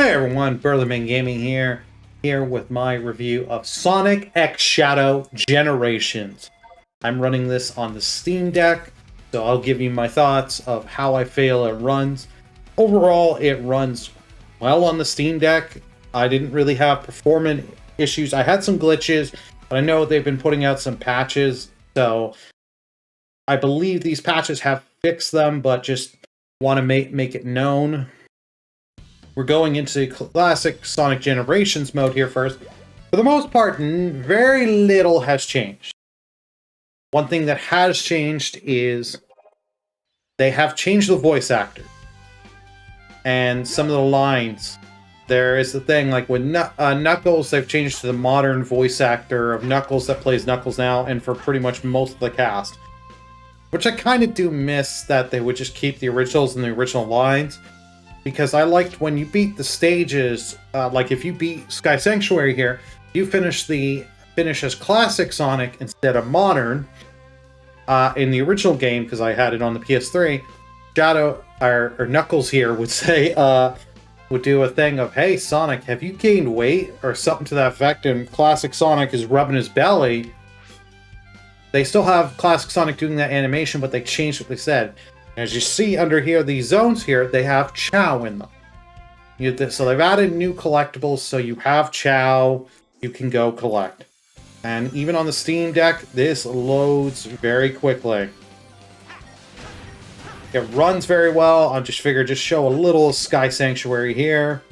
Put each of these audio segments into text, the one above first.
Hey everyone, Burly Gaming here with my review of Sonic X Shadow Generations. I'm running this on the Steam Deck, so I'll give you my thoughts of how I feel it runs. Overall, it runs well on the Steam Deck. I didn't really have performance issues. I had some glitches, but I know they've been putting out some patches, so I believe these patches have fixed them, but just want to make it known. We're going into classic Sonic Generations mode here first. For the most part, very little has changed. One thing that has changed is they have changed the voice actor. And some of the lines. There is the thing, like with Knuckles, they've changed to the modern voice actor of Knuckles that plays Knuckles now, and for pretty much most of the cast. Which I kind of do miss, that they would just keep the originals and the original lines. Because I liked when you beat the stages, like if you beat Sky Sanctuary here, you finish as classic Sonic instead of modern. In the original game, because I had it on the PS3, Shadow or Knuckles here would say, would do a thing of, "Hey Sonic, have you gained weight?" or something to that effect. And classic Sonic is rubbing his belly. They still have classic Sonic doing that animation, but they changed what they said. As you see under here, these zones here, they have Chow in them. So they've added new collectibles, so you have Chow you can go collect. And even on the Steam Deck, this loads very quickly. It runs very well. I just figured just show a little Sky Sanctuary here.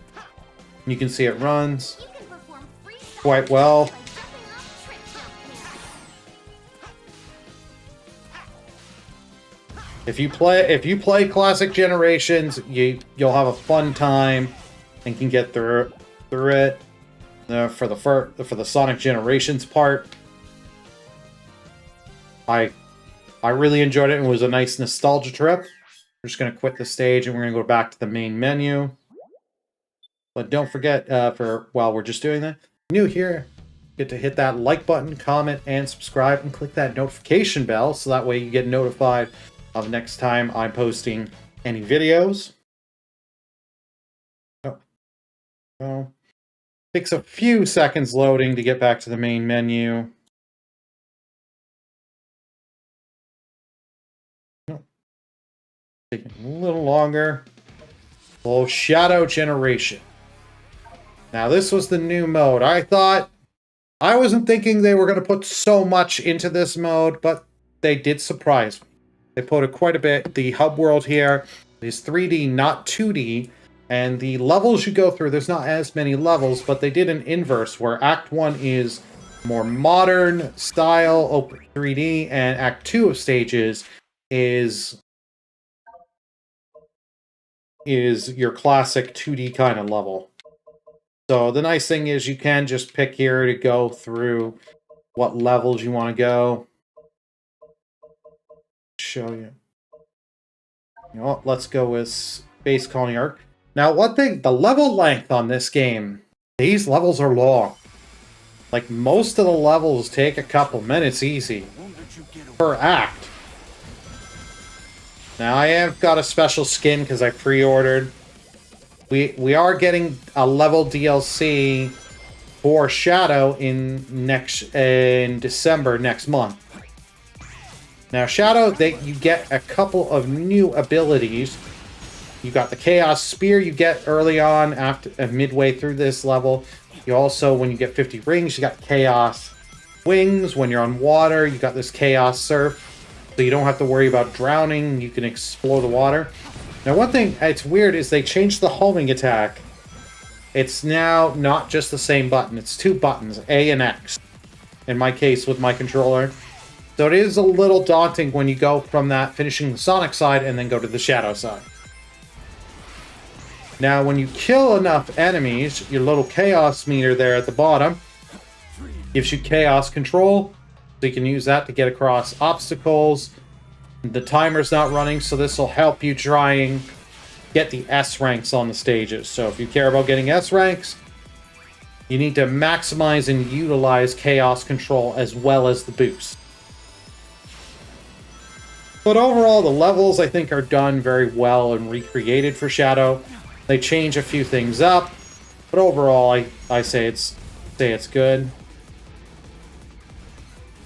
You can see it runs quite well. If you play Classic Generations, you'll have a fun time and can get through it. For the Sonic Generations part, I really enjoyed it. It was a nice nostalgia trip. We're just gonna quit the stage and we're gonna go back to the main menu. But don't forget, while we're just doing that, new here, get to hit that like button, comment, and subscribe, and click that notification bell so that way you get notified of next time I'm posting any videos. Oh. Takes a few seconds loading to get back to the main menu. Taking a little longer. Oh, Shadow Generation. Now this was the new mode. I wasn't thinking they were going to put so much into this mode, but they did surprise me. They put quite a bit. The hub world here is 3D, not 2D. And the levels you go through, there's not as many levels, but they did an inverse where Act 1 is more modern style, open 3D, and Act 2 of stages is your classic 2D kind of level. So the nice thing is you can just pick here to go through what levels you want to go. Show you. You know what? Let's go with Space Colony Arc. Now, one thing, the level length on this game, these levels are long. Like, most of the levels take a couple minutes easy per act. Now, I have got a special skin because I pre-ordered. We are getting a level DLC for Shadow in December next month. Now, Shadow, you get a couple of new abilities. You got the Chaos Spear you get early on, midway through this level. You also, when you get 50 rings, you got Chaos Wings. When you're on water, you got this Chaos Surf. So you don't have to worry about drowning. You can explore the water. Now, one thing it's weird is they changed the homing attack. It's now not just the same button. It's two buttons, A and X. In my case, with my controller. So it is a little daunting when you go from that finishing the Sonic side and then go to the Shadow side. Now, when you kill enough enemies, your little chaos meter there at the bottom gives you chaos control. So you can use that to get across obstacles. The timer's not running, so this will help you try and get the S ranks on the stages. So if you care about getting S ranks, you need to maximize and utilize chaos control as well as the boost. But overall, the levels, I think, are done very well and recreated for Shadow. They change a few things up. But overall, I say it's good.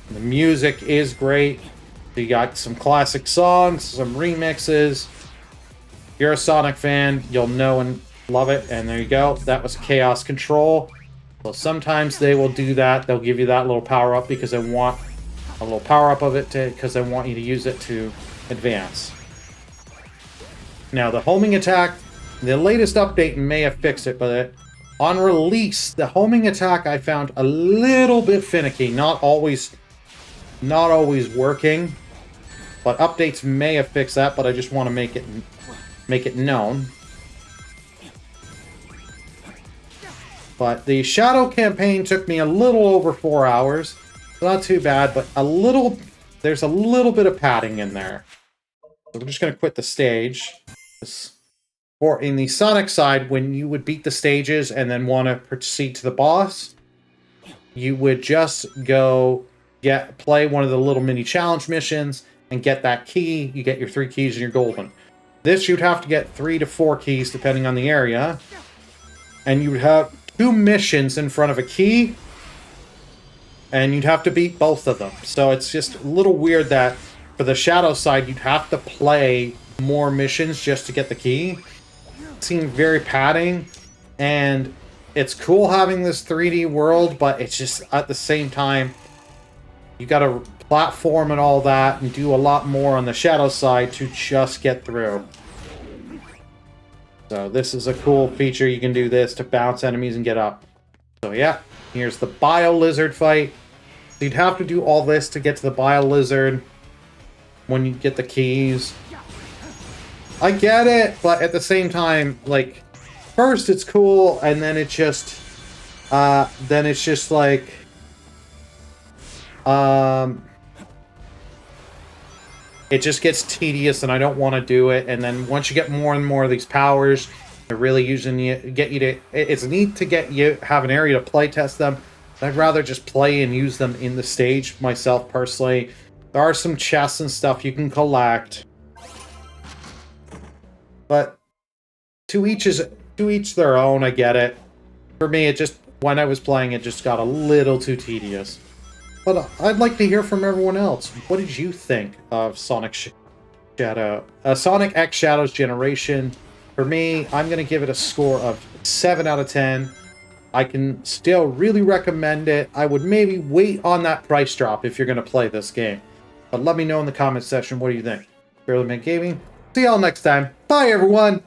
The music is great. You got some classic songs, some remixes. If you're a Sonic fan, you'll know and love it. And there you go. That was Chaos Control. So sometimes they will do that. They'll give you that little power-up because they want a little power-up of it because they want you to use it to advance. Now, the homing attack, the latest update may have fixed it, but on release, the homing attack I found a little bit finicky. Not always working. But updates may have fixed that, but I just want to make it known. But the Shadow campaign took me a little over 4 hours. Not too bad, but there's a little bit of padding in there. So we're just going to quit the stage. Or in the Sonic side, when you would beat the stages and then want to proceed to the boss, you would just go play one of the little mini challenge missions and get that key. You get your 3 keys and you're golden. This you'd have to get 3 to 4 keys depending on the area. And you would have 2 missions in front of a key. And you'd have to beat both of them. So it's just a little weird that for the Shadow side, you'd have to play more missions just to get the key. It seemed very padding. And it's cool having this 3D world, but it's just at the same time, you gotta platform and all that and do a lot more on the Shadow side to just get through. So this is a cool feature. You can do this to bounce enemies and get up. So yeah, here's the Bio Lizard fight. So you'd have to do all this to get to the Bio Lizard when you get the keys. I get it, but at the same time, like, first it's cool, and then it's just like, it just gets tedious and I don't want to do it. And then once you get more and more of these powers, they're really using you, it's neat to get you, have an area to play test them. I'd rather just play and use them in the stage myself personally. There are some chests and stuff you can collect. But to each their own, I get it. For me, it just, when I was playing, it just got a little too tedious. But I'd like to hear from everyone else. What did you think of Sonic X Shadow's Generation? For me, I'm going to give it a score of 7 out of 10. I can still really recommend it. I would maybe wait on that price drop if you're going to play this game. But let me know in the comments section, what do you think? Burly Gaming. See y'all next time. Bye, everyone!